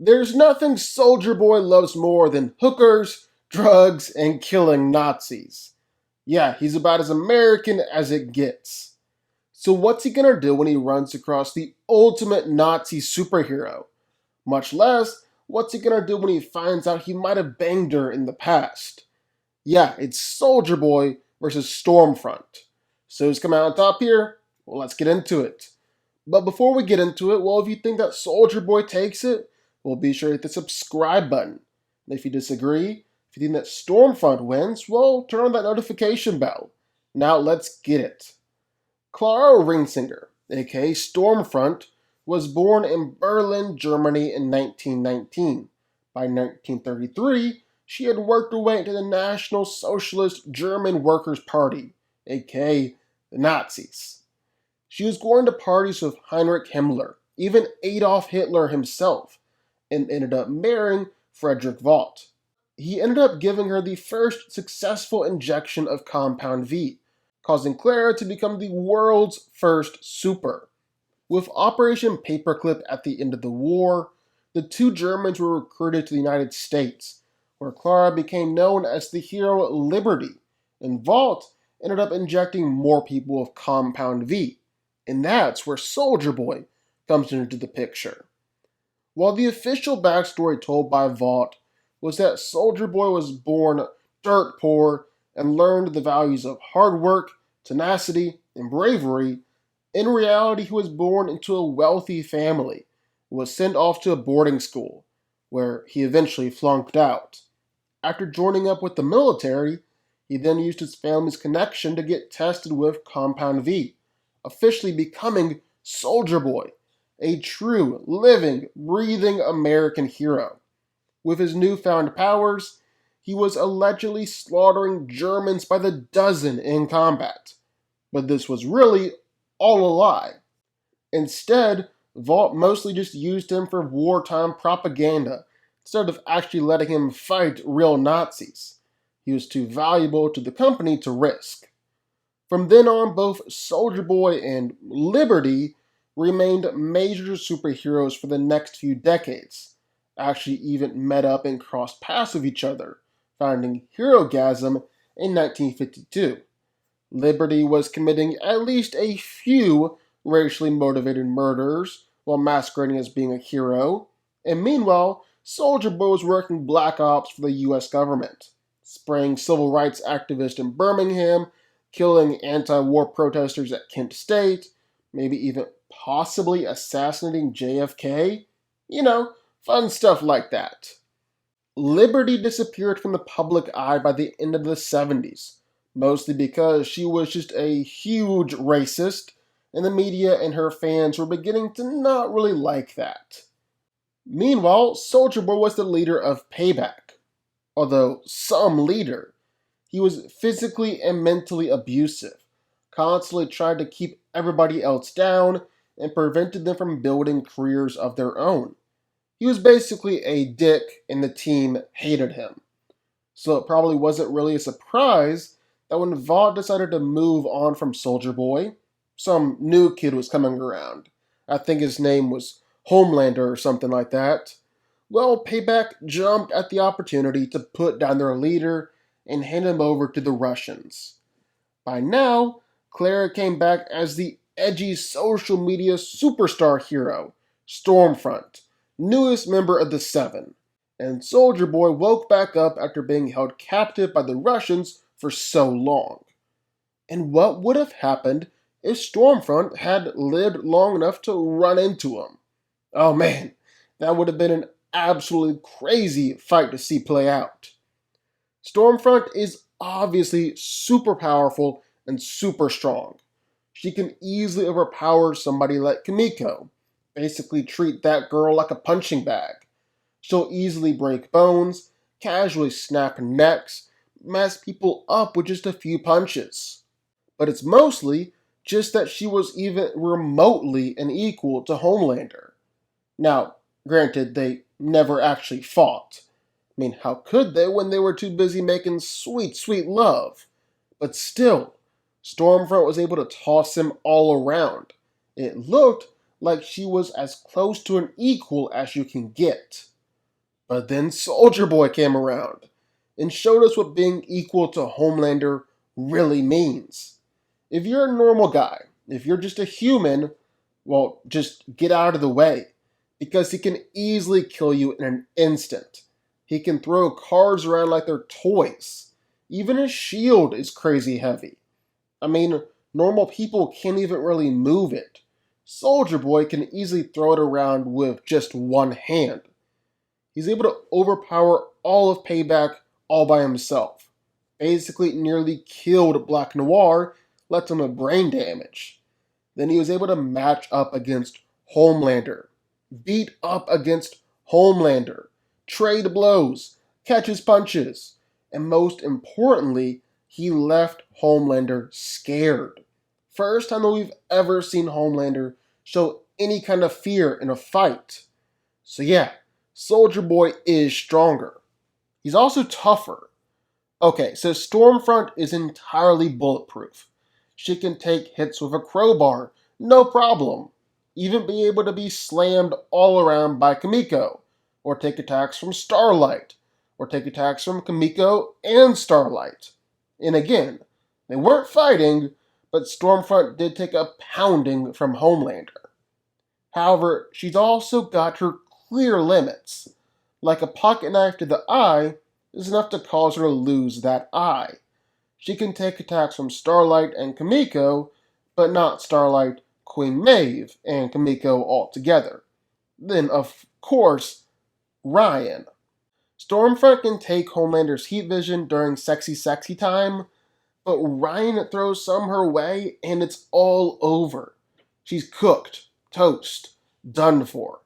There's nothing Soldier Boy loves more than hookers, drugs, and killing Nazis. Yeah, he's about as American as it gets. So what's he gonna do when he runs across the ultimate Nazi superhero? Much less, what's he gonna do when he finds out he might have banged her in the past? Yeah, it's Soldier Boy versus Stormfront. So who's coming out on top here? Well, let's get into it. But before we get into it, well, if you think that Soldier Boy takes it, well, be sure to hit the subscribe button. And if you disagree, if you think that Stormfront wins, well, turn on that notification bell. Now let's get it. Clara Ringsinger, aka Stormfront, was born in Berlin, Germany in 1919. By 1933, she had worked her way into the National Socialist German Workers' Party, aka the Nazis. She was going to parties with Heinrich Himmler, even Adolf Hitler himself, and ended up marrying Friedrich Vogt. He ended up giving her the first successful injection of Compound V, causing Clara to become the world's first super. With Operation Paperclip at the end of the war, the two Germans were recruited to the United States, where Clara became known as the hero Liberty, and Vogt ended up injecting more people with Compound V. And that's where Soldier Boy comes into the picture. While the official backstory told by Vogt was that Soldier Boy was born dirt poor and learned the values of hard work, tenacity, and bravery, in reality he was born into a wealthy family and was sent off to a boarding school, where he eventually flunked out. After joining up with the military, he then used his family's connection to get tested with Compound V, officially becoming Soldier Boy, a true, living, breathing American hero. With his newfound powers, he was allegedly slaughtering Germans by the dozen in combat. But this was really all a lie. Instead, Vogt mostly just used him for wartime propaganda instead of actually letting him fight real Nazis. He was too valuable to the company to risk. From then on, both Soldier Boy and Liberty remained major superheroes for the next few decades, actually even met up and crossed paths with each other, finding Herogasm in 1952. Liberty was committing at least a few racially motivated murders while masquerading as being a hero, and meanwhile, Soldier Boy was working black ops for the US government, spraying civil rights activists in Birmingham, killing anti-war protesters at Kent State, maybe even possibly assassinating JFK. You know, fun stuff like that. Liberty disappeared from the public eye by the end of the 70s, mostly because she was just a huge racist, and the media and her fans were beginning to not really like that. Meanwhile, Soldier Boy was the leader of Payback. Although some leader, he was physically and mentally abusive, constantly tried to keep everybody else down, and prevented them from building careers of their own. He was basically a dick, and the team hated him. So it probably wasn't really a surprise that when Vought decided to move on from Soldier Boy, some new kid was coming around. I think his name was Homelander or something like that. Well, Payback jumped at the opportunity to put down their leader and hand him over to the Russians. By now, Clara came back as the edgy social media superstar hero, Stormfront, newest member of the Seven, and Soldier Boy woke back up after being held captive by the Russians for so long. And what would have happened if Stormfront had lived long enough to run into him? Oh man, that would have been an absolutely crazy fight to see play out. Stormfront is obviously super powerful and super strong. She can easily overpower somebody like Kimiko, basically treat that girl like a punching bag. She'll easily break bones, casually snap necks, mess people up with just a few punches. But it's mostly just that she was even remotely an equal to Homelander. Now, granted, they never actually fought. I mean, how could they when they were too busy making sweet, sweet love? But still, Stormfront was able to toss him all around. It looked like she was as close to an equal as you can get. But then Soldier Boy came around and showed us what being equal to Homelander really means. If you're a normal guy, if you're just a human, well, just get out of the way, because he can easily kill you in an instant. He can throw cars around like they're toys. Even his shield is crazy heavy. I mean, normal people can't even really move it. Soldier Boy can easily throw it around with just one hand. He's able to overpower all of Payback all by himself. Basically nearly killed Black Noir, left him with brain damage. Then he was able to match up against Homelander, beat up against Homelander, trade blows, catch his punches, and most importantly, he left Homelander scared. First time that we've ever seen Homelander show any kind of fear in a fight. So yeah, Soldier Boy is stronger. He's also tougher. Okay, so Stormfront is entirely bulletproof. She can take hits with a crowbar, no problem. Even be able to be slammed all around by Kimiko, or take attacks from Starlight, or take attacks from Kimiko and Starlight. And again, they weren't fighting, but Stormfront did take a pounding from Homelander. However, she's also got her clear limits. Like a pocket knife to the eye is enough to cause her to lose that eye. She can take attacks from Starlight and Kimiko, but not Starlight, Queen Maeve, and Kimiko altogether. Then, of course, Ryan. Stormfront can take Homelander's heat vision during sexy time, but Ryan throws some her way and it's all over. She's cooked, toast, done for.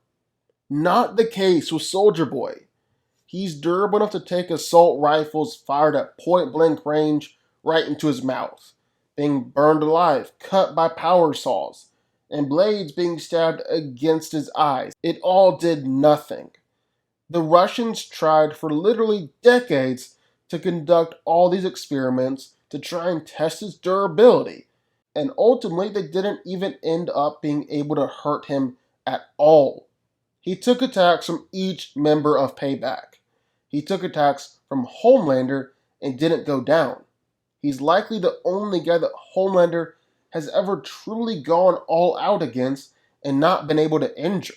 Not the case with Soldier Boy. He's durable enough to take assault rifles fired at point blank range right into his mouth, being burned alive, cut by power saws, and blades being stabbed against his eyes. It all did nothing. The Russians tried for literally decades to conduct all these experiments to try and test his durability, and ultimately they didn't even end up being able to hurt him at all. He took attacks from each member of Payback. He took attacks from Homelander and didn't go down. He's likely the only guy that Homelander has ever truly gone all out against and not been able to injure.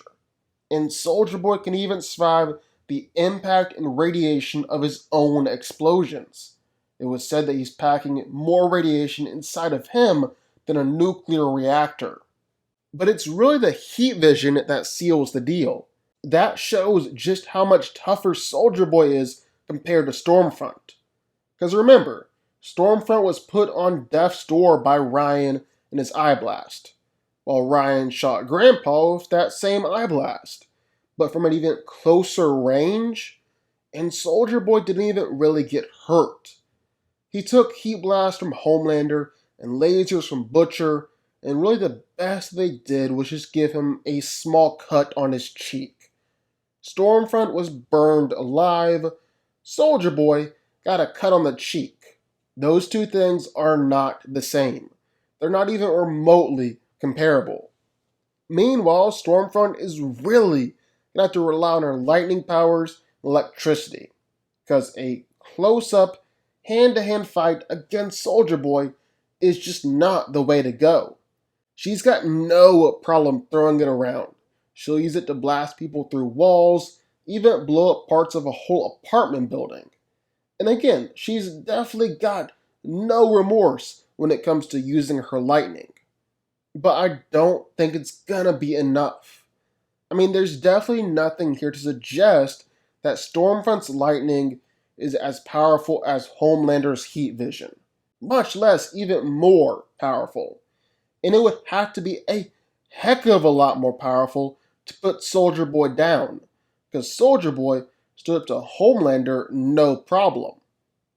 And Soldier Boy can even survive the impact and radiation of his own explosions. It was said that he's packing more radiation inside of him than a nuclear reactor. But it's really the heat vision that seals the deal. That shows just how much tougher Soldier Boy is compared to Stormfront. Because remember, Stormfront was put on death's door by Ryan and his eye blast, while Ryan shot Grandpa with that same eye blast, but from an even closer range, and Soldier Boy didn't even really get hurt. He took heat blasts from Homelander and lasers from Butcher, and really the best they did was just give him a small cut on his cheek. Stormfront was burned alive. Soldier Boy got a cut on the cheek. Those two things are not the same. They're not even remotely comparable. Meanwhile, Stormfront is really going to have to rely on her lightning powers and electricity, because a close-up, hand-to-hand fight against Soldier Boy is just not the way to go. She's got no problem throwing it around. She'll use it to blast people through walls, even blow up parts of a whole apartment building. And again, she's definitely got no remorse when it comes to using her lightning. But I don't think it's gonna be enough. I mean, there's definitely nothing here to suggest that Stormfront's lightning is as powerful as Homelander's heat vision, much less even more powerful. And it would have to be a heck of a lot more powerful to put Soldier Boy down, because Soldier Boy stood up to Homelander no problem.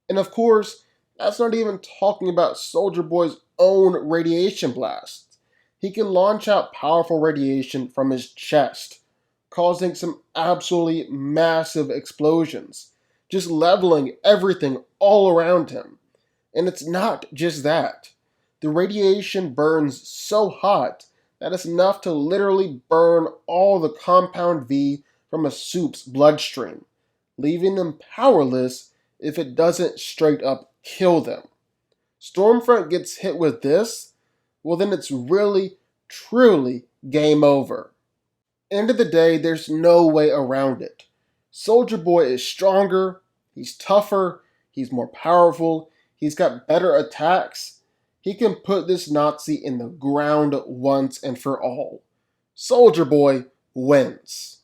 And of course, that's not even talking about Soldier Boy's own radiation blasts. He can launch out powerful radiation from his chest, causing some absolutely massive explosions, just leveling everything all around him. And it's not just that. The radiation burns so hot that is enough to literally burn all the compound V from a soup's bloodstream, leaving them powerless if it doesn't straight up kill them. Stormfront gets hit with this, well then it's really, truly game over. End of the day, there's no way around it. Soldier Boy is stronger, he's tougher, he's more powerful, he's got better attacks. He can put this Nazi in the ground once and for all. Soldier Boy wins.